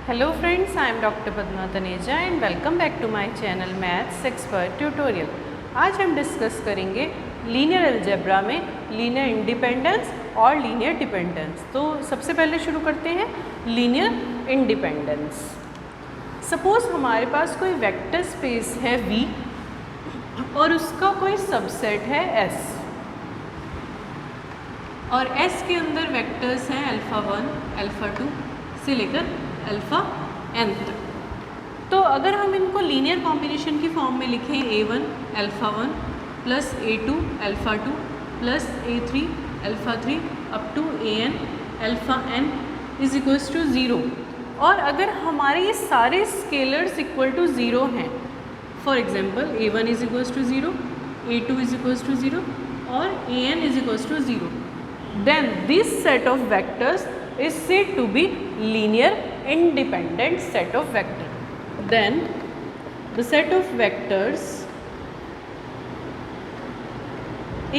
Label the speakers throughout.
Speaker 1: Hello friends, I am Dr. Padma Taneja and welcome back to my channel Maths Expert Tutorial। आज हम discuss करेंगे linear algebra में linear independence और linear dependence. तो सबसे पहले शुरू करते हैं लीनियर इंडिपेंडेंस। सपोज हमारे पास कोई वेक्टर स्पेस है V और उसका कोई सबसेट है S और S के अंदर वेक्टर्स हैं अल्फ़ा 1, अल्फ़ा 2 से लेकर अल्फ़ा n तक। तो अगर हम इनको लीनियर कॉम्बिनेशन की फॉर्म में लिखें a1 alpha 1 plus a2 alpha 2 plus a3 alpha 3 up to an alpha n is equals to 0। और अगर हमारे ये सारे स्केलर्स इक्वल टू 0 हैं, for example a1 is equals to 0, a2 is equals to 0 और an is equals to 0, then this set of vectors is said to be linear independent set of vector. Then the set of vectors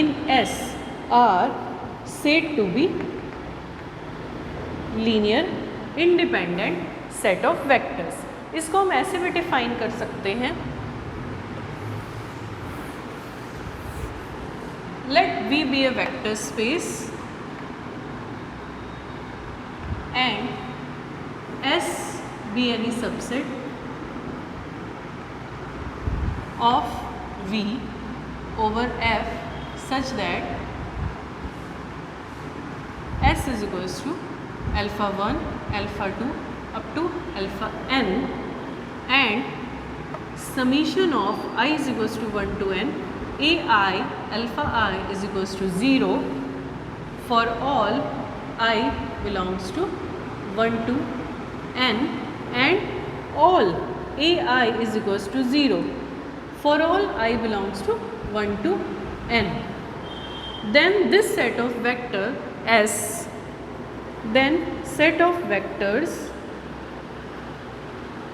Speaker 1: in S are said to be linear independent set of vectors. इसको हम ऐसे भी define कर सकते हैं, let V be a vector space and S be any subset of V over F such that S is equals to alpha 1, alpha 2 up to alpha n and summation of I is equals to 1 to n ai alpha I is equals to 0 for all I belongs to 1 to n and all ai is equals to 0 for all I belongs to 1 to n. Then this set of vector S, then set of vectors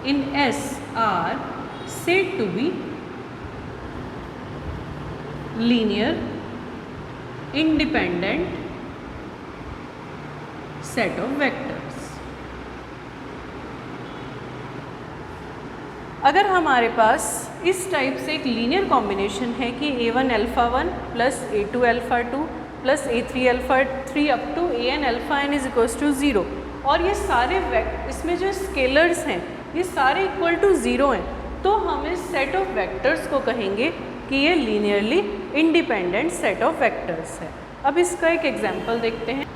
Speaker 1: in S are said to be linear independent set of vectors। अगर हमारे पास इस type से एक linear combination है कि a1 alpha 1 plus a2 alpha 2 plus a3 alpha 3 up to an alpha n is equals to 0 और ये सारे इसमें जो स्केलर्स हैं ये सारे इक्वल टू 0 हैं, तो हम इस सेट ऑफ वेक्टर्स को कहेंगे कि ये linearly independent set of vectors है। अब इसका एक एग्जांपल देखते हैं।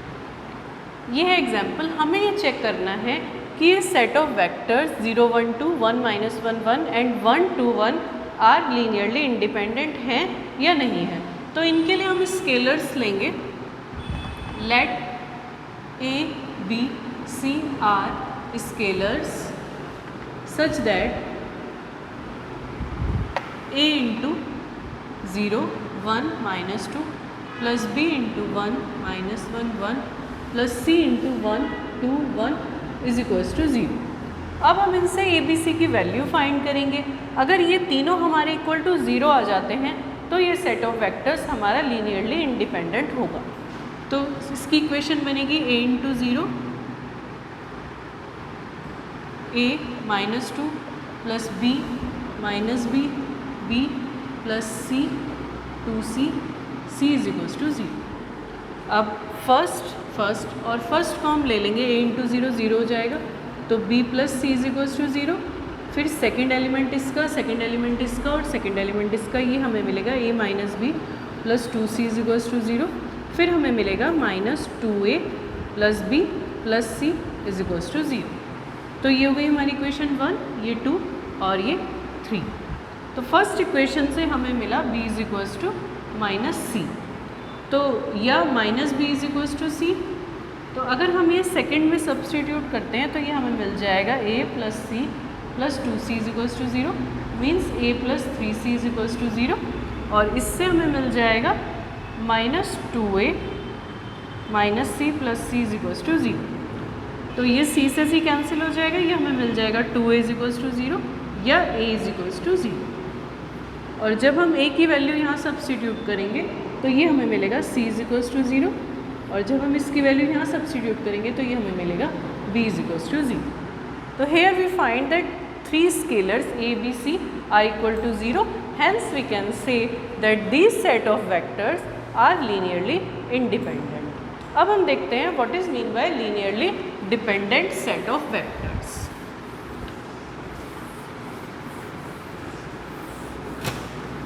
Speaker 1: ये है एग्जाम्पल। हमें ये चेक करना है कि ये set of vectors 0 1 2 1 -1 1 and 1 2 1 are linearly independent हैं या नहीं है। तो इनके लिए हम स्केलर्स लेंगे। Let a b c are scalars such that a into 0 1 -2 plus b into 1 -1 1 plus c into 1 2 1 is equals to 0। अब हम इनसे ए बी सी की वैल्यू फाइंड करेंगे। अगर ये तीनों हमारे इक्वल टू 0 आ जाते हैं तो ये सेट ऑफ वेक्टर्स हमारा लीनियरली इंडिपेंडेंट होगा। तो इसकी इक्वेशन बनेगी a into 0 a -2 plus b minus b b plus c 2c c is equals to 0। अब फर्स्ट और फर्स्ट फॉर्म ले लेंगे, a इंटू 0 0 हो जाएगा तो b plus C is equals to 0। फिर सेकेंड एलिमेंट इसका, सेकेंड एलिमेंट इसका और सेकेंड एलिमेंट इसका, ये हमें मिलेगा a minus B plus 2c is equals to 0। फिर हमें मिलेगा minus 2a plus b plus c is equals to 0। तो ये हो गई हमारी इक्वेशन 1, ये 2 और ये 3। तो फर्स्ट इक्वेशन से हमें मिला b is equals to minus C, तो या minus B is equals to C. तो अगर हम ये सेकेंड में सब्सटीट्यूट करते हैं तो ये हमें मिल जाएगा a plus C plus 2c is equals to 0 मीन्स a plus 3c is equals to 0 और इससे हमें मिल जाएगा minus 2a minus C plus c is equals to 0। तो ये c से c कैंसिल हो जाएगा, ये हमें मिल जाएगा 2a इज इक्वल्स टू 0 या a इज इक्वल्स टू 0। और जब हम a की वैल्यू यहाँ सब्सटीट्यूट करेंगे तो ये हमें मिलेगा c इज इक्वल्स टू 0 और जब हम इसकी वैल्यू यहाँ सब्सटीट्यूट करेंगे तो ये हमें मिलेगा b इज इक्वल्स टू 0। तो here we find that three scalars a, b, c are equal to 0. Hence we can say that these set of vectors are linearly independent. अब हम देखते हैं what is mean by linearly dependent set of vectors.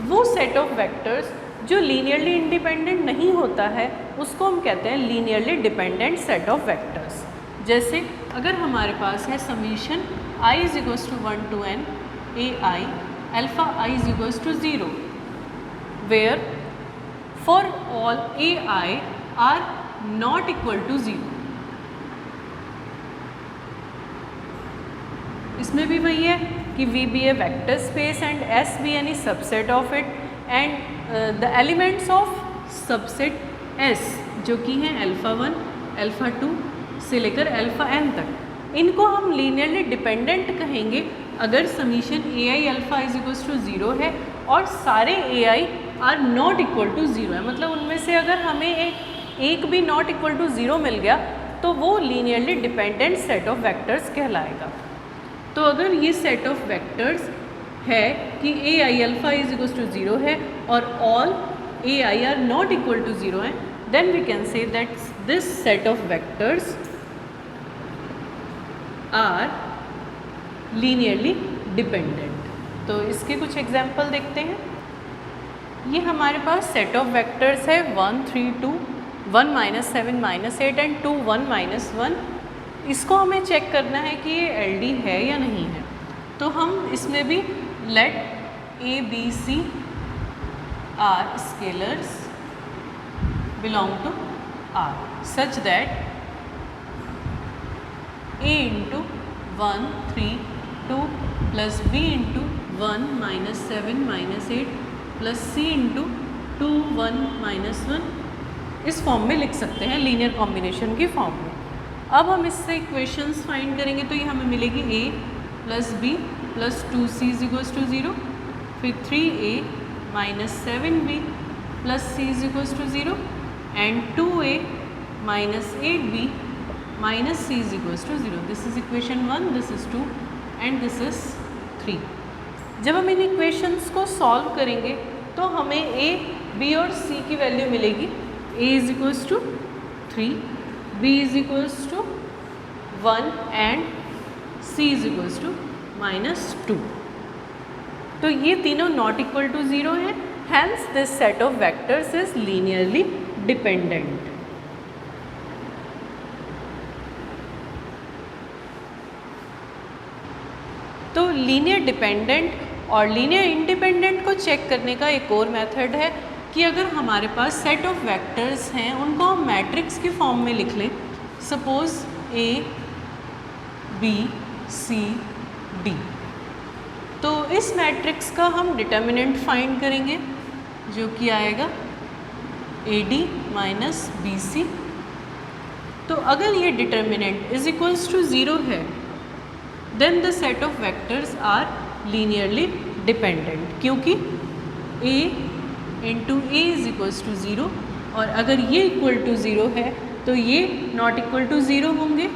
Speaker 1: वो set of vectors जो linearly independent नहीं होता है उसको हम कहते हैं linearly dependent set of vectors. जैसे अगर हमारे पास है summation i is equals to 1 to n a i alpha i is equals to 0 where for all a i are not equal to 0. इसमें भी वही है कि V be a vector space and S be any subset of it and the elements of subset S जो कि हैं alpha 1, alpha 2 से लेकर अल्फ़ा n तक, इनको हम लीनियरली डिपेंडेंट कहेंगे अगर summation A I alpha is equals to 0 है और सारे A I are not equal to 0 है. मतलब उनमें से अगर हमें एक भी नॉट इक्वल टू 0 मिल गया तो वो linearly dependent set of vectors कहलाएगा. तो अगर ये सेट ऑफ वेक्टर्स है कि A I alpha is equals to 0 है और all A I are not equal to 0 है, then we can say that this set of vectors are linearly dependent. तो इसके कुछ एग्जाम्पल देखते हैं. ये हमारे पास सेट ऑफ वेक्टर्स है 1 3 2 1 -7 -8 एंड 2 1 -1. इसको हमें चेक करना है कि ये LD है या नहीं है. तो हम इसमें भी let A B C are scalars belong to R such that A into 1 3 2 plus B into 1 -7 -8 plus C into 2 1 -1 इस फॉर्म में लिख सकते हैं लीनियर कॉम्बिनेशन की फॉर्म में. अब हम इससे इक्वेशंस फाइंड करेंगे तो ये हमें मिलेगी A plus B plus 2C is equals to 0, फिर 3A minus 7B plus C is equals to 0 and 2A minus 8B minus C is equals to 0. This is equation 1, this is 2 and this is 3. जब हम इन equations को solve करेंगे तो हमें A, B और C की value मिलेगी. A is equals to 3, B is equals to 1 and C is equals to -2. तो ये तीनों नॉट इक्वल टू 0 है. Hence this set of vectors is linearly dependent. तो लीनियर डिपेंडेंट और लीनियर इंडिपेंडेंट को चेक करने का एक और मेथड है कि अगर हमारे पास सेट ऑफ वेक्टर्स हैं उनको हम मैट्रिक्स की फॉर्म में लिख लें. Suppose A B C D. तो इस मैट्रिक्स का हम डिटर्मिनेंट फाइंड करेंगे जो कि आएगा AD माइनस BC. तो अगर ये डिटर्मिनेंट इज इक्वल्स टू 0 है then the set of vectors are linearly dependent, क्योंकि A into A is equals to 0 और अगर ये इक्वल टू 0 है तो ये नॉट इक्वल टू 0 होंगे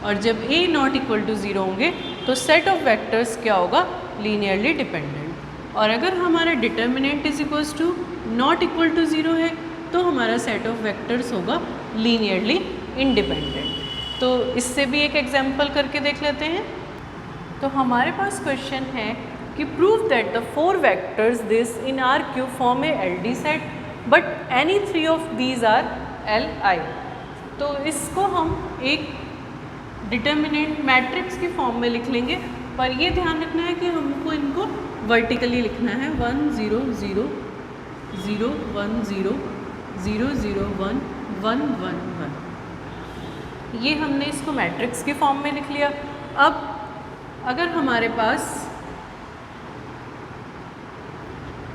Speaker 1: और जब A नॉट इक्वल टू 0 होंगे तो सेट ऑफ वेक्टर्स क्या होगा, लीनियरली डिपेंडेंट. और अगर हमारा determinant is equals to not equal to 0 है तो हमारा सेट ऑफ वेक्टर्स होगा लीनियरली इंडिपेंडेंट. तो इससे भी एक एग्जाम्पल करके देख लेते हैं. तो हमारे पास क्वेश्चन है कि prove that the 4 vectors this in R³ form A LD set but any 3 of these are Li. तो इसको हम एक डिटर्मिनेंट मैट्रिक्स की फॉर्म में लिख लेंगे, पर ये ध्यान रखना है कि हमको इनको वर्टिकली लिखना है. 1 0 0 0 1 0 0 0 1 1 1 1. ये हमने इसको मैट्रिक्स की फॉर्म में लिख लिया. अब अगर हमारे पास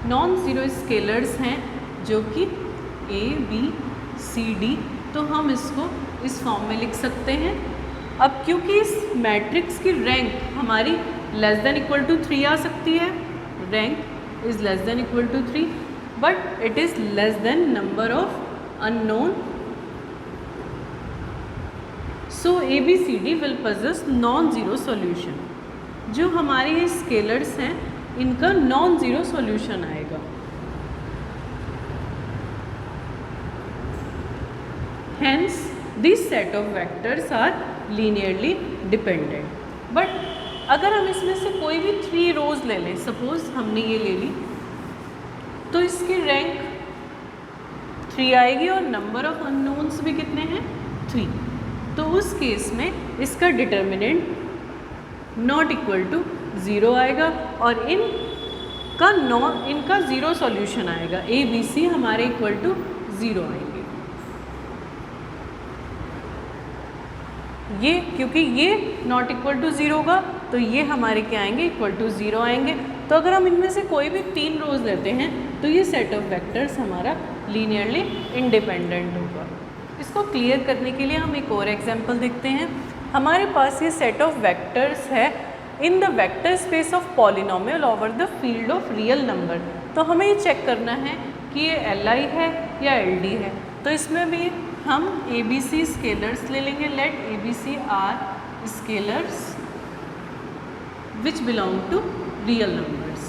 Speaker 1: नॉन ज़ीरो स्केलर्स हैं जो कि A B C D, तो हम इसको इस फॉर्म में लिख सकते हैं. अब क्योंकि इस मैट्रिक्स की रैंक हमारी लेस देन इक्वल टू 3 आ सकती है, rank is less than equal to 3 but it is less than number of unknown so ABCD will possess non zero solution. जो हमारे ये स्केलर्स हैं इनका नॉन ज़ीरो सॉल्यूशन आएगा। Hence this set of vectors are linearly dependent. But अगर हम इसमें से कोई भी 3 रोज ले लें, सपोज हमने ये ले ली, तो इसकी रैंक 3 आएगी और नंबर ऑफ अननोन्स भी कितने हैं 3। तो उस केस में इसका डिटर्मिनेंट नॉट इक्वल टू 0 आएगा और इनका ज़ीरो सॉल्यूशन आएगा। ABC हमारे इक्वल टू 0 आएंगे। ये क्योंकि ये नॉट इक्वल टू 0 होगा तो ये हमारे क्या आएंगे, इक्वल टू 0 आएंगे। तो अगर हम इनमें से कोई भी 3 रोज लेते हैं तो ये सेट ऑफ वेक्टर्स हमारा लीनियरली इंडिपेंडेंट होगा। इसको क्लियर करने के लिए हम एक और एग्जांपल देखते हैं। हमारे पास ये सेट ऑफ वेक्टर्स है in the vector space of polynomial over the field of real number. तो हमें ये चेक करना है कि ये Li है या LD है। तो इसमें भी हम ABC स्केलर्स ले लेंगे। Let ABC are scalars which belong to real numbers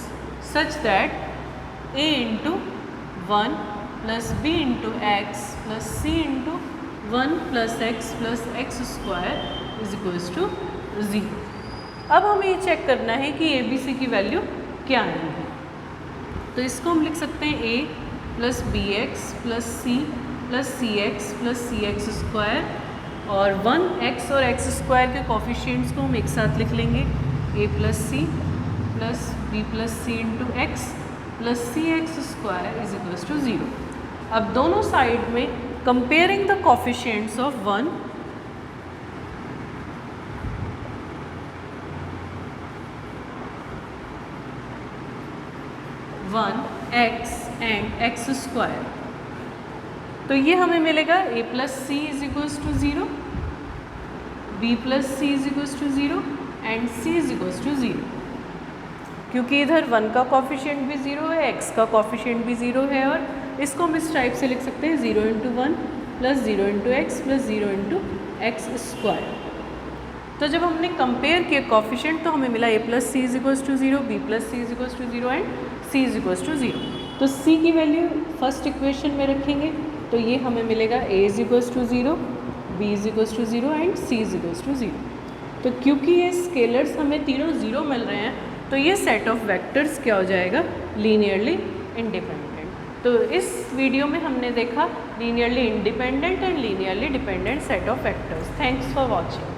Speaker 1: such that A into 1 plus B into x plus C into 1 plus x plus x square is equals to 0। अब हमें ये चेक करना है कि ABC की value क्या आएगी। तो इसको हम लिख सकते हैं A plus BX plus C plus CX plus CX square और 1x और x स्क्वायर के कोफिशिएंट्स को हम एक साथ लिख लेंगे। A plus C plus B plus C into x plus CX square is equals to 0। अब दोनों साइड में comparing the coefficients of 1x and x square, तो ये हमें मिलेगा A plus C is equals to 0, B plus C is equals to 0 and C is equals to 0। क्योंकि इधर 1 का कॉफिशिएंट भी 0 है, x का कॉफिशिएंट भी 0 है और इसको हम इस टाइप से लिख सकते हैं 0 into 1 plus 0 into x plus 0 into x square. तो जब हमने कंपेयर किया कॉफिशिएंट तो हमें मिला A plus C is equals to 0, B plus C is equals to 0 and C is equals to 0। तो C की वैल्यू फर्स्ट इक्वेशन में रखेंगे तो ये हमें मिलेगा A is equals to 0, B is equals to 0 and C is equals to 0। तो क्योंकि ये स्केलर्स हमें तीनों 0 मिल रहे हैं तो ये सेट ऑफ वेक्टर्स क्या हो जाएगा, लीनियरली इंडिपेंडेंट। तो इस वीडियो में हमने देखा linearly independent and linearly dependent set of vectors. Thanks for watching.